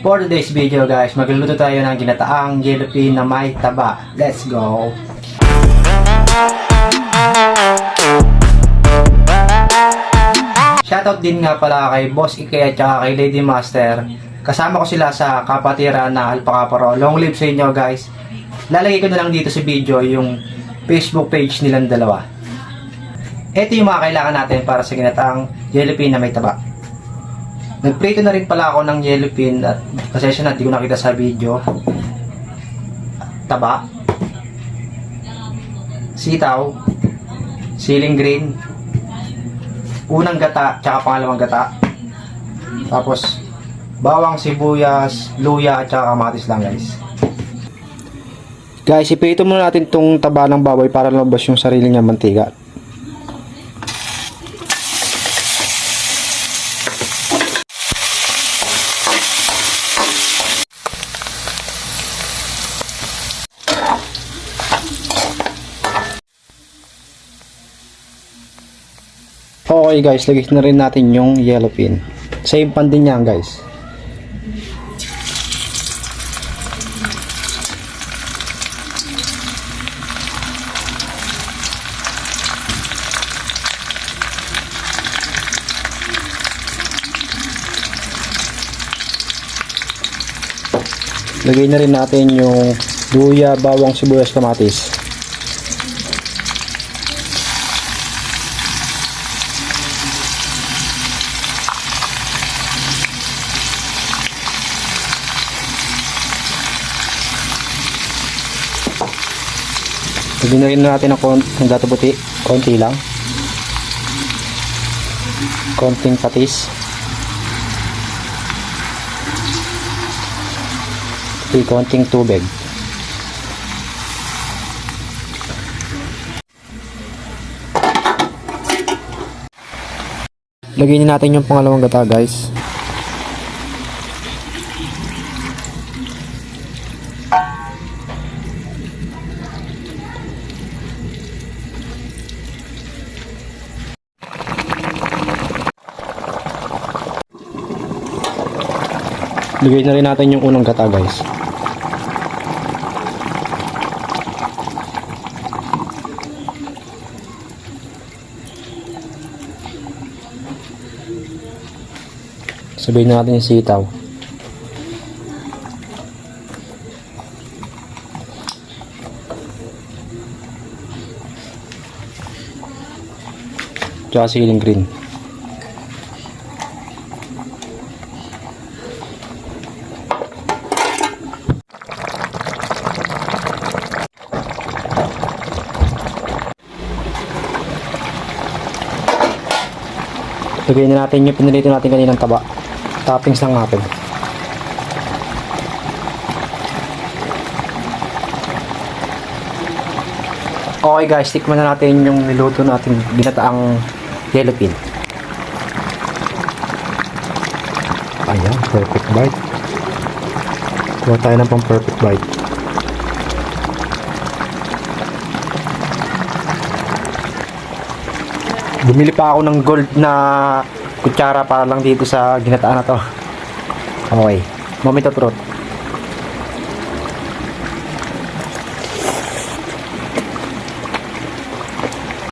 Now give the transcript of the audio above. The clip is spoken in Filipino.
For today's video guys, magluluto tayo ng ginataang yellowfin na may taba. Let's go! Shoutout din nga pala kay Boss Ike at kay Lady Master. Kasama ko sila sa kapatiran na Alpacaparo. Long live sa inyo guys. Lalagay ko na lang dito sa video yung Facebook page nilang dalawa. Ito yung mga kailangan natin para sa ginataang yellowfin na may taba. Nagprito na rin pala ako ng yellowfin at pasensya na, di ko nakita sa video. Taba, sitaw, siling green, unang gata, tsaka pangalawang gata. Tapos, bawang, sibuyas, luya, at tsaka kamatis lang guys. Guys, iprito muna natin tong taba ng baboy para lumabas yung sarili niya mantika. Okay guys, lagay na rin natin yung yellowfin. Same pan din yan guys. Lagay na rin natin yung luya, bawang, sibuyas, kamatis. Lagyan na rin natin ng gato puti, konti lang, konting patis, konting tubig. Lagyan natin yung pangalawang gata guys. Lagay na rin natin yung unang gata guys. Sabihin natin yung sitaw. Tsaka siling green. Lagyan na natin yung pinilito natin kaninang taba. Toppings lang natin. Okay guys, tikman na natin yung niluto natin ginataang yellowfin. Ayan, perfect bite. Kuha tayo ng pang perfect bite. Bumili pa ako ng gold na kutsara para lang dito sa ginataan na to. Okay, moment of truth.